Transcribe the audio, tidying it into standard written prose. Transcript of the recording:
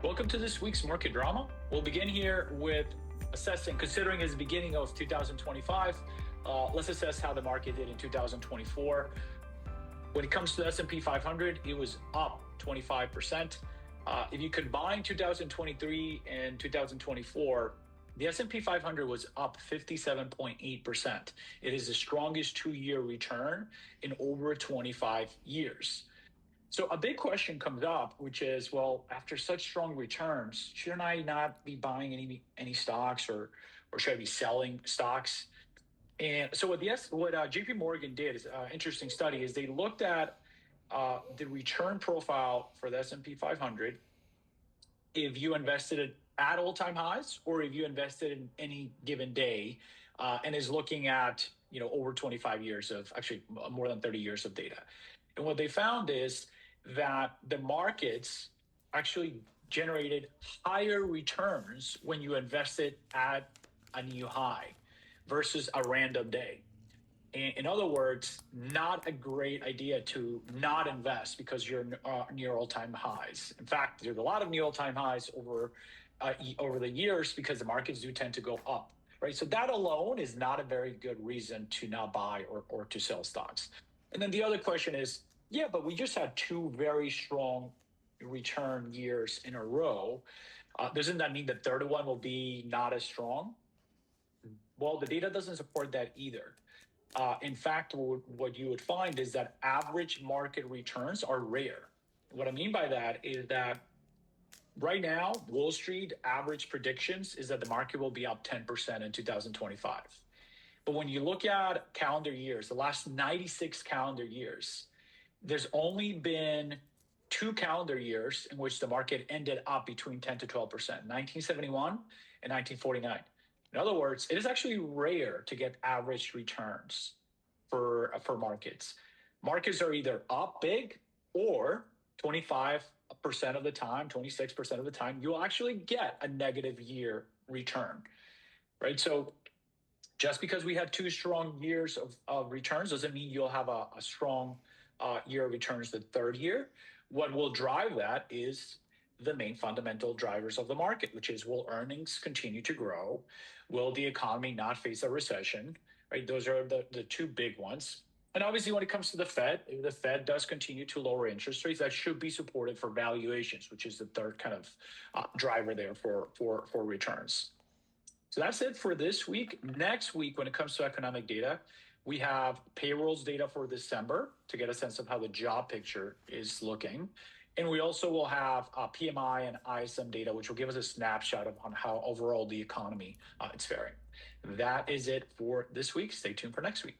Welcome to this week's market drama. We'll begin here with considering it's the beginning of 2025, let's assess how the market did in 2024. When it comes to the S&P 500, it was up 25%. If you combine 2023 and 2024, the S&P 500 was up 57.8%. It is the strongest two-year return in over 25 years. So a big question comes up, which is, well, after such strong returns, shouldn't I not be buying any stocks, or should I be selling stocks? And so what JP Morgan did is an interesting study. Is they looked at the return profile for the S&P 500 if you invested at all-time highs or if you invested in any given day, and is looking at over 25 years of, actually more than 30 years of data. And what they found is that the markets actually generated higher returns when you invested at a new high versus a random day. In other words, not a great idea to not invest because you're near all-time highs. In fact, there's a lot of near all-time highs over the years because the markets do tend to go up, right? So that alone is not a very good reason to not buy or to sell stocks. And then the other question is, yeah, but we just had two very strong return years in a row. Doesn't that mean the third one will be not as strong? Well, the data doesn't support that either. In fact, what you would find is that average market returns are rare. What I mean by that is that right now, Wall Street average predictions is that the market will be up 10% in 2025. But when you look at calendar years, the last 96 calendar years, there's only been 2 calendar years in which the market ended up between 10 to 12%, 1971 and 1949. In other words, it is actually rare to get average returns for markets. Markets are either up big, or 25% of the time, 26% of the time, you'll actually get a negative year return, right? So just because we had 2 strong years of returns doesn't mean you'll have a strong year of returns the third year. What will drive that is the main fundamental drivers of the market, which is, will earnings continue to grow? Will the economy not face a recession? Right? Those are the 2 big ones. And obviously, when it comes to the Fed, if the Fed does continue to lower interest rates, that should be supported for valuations, which is the third kind of driver there for returns. So that's it for this week. Next week, when it comes to economic data, we have payrolls data for December to get a sense of how the job picture is looking. And we also will have PMI and ISM data, which will give us a snapshot on how overall the economy is faring. That is it for this week. Stay tuned for next week.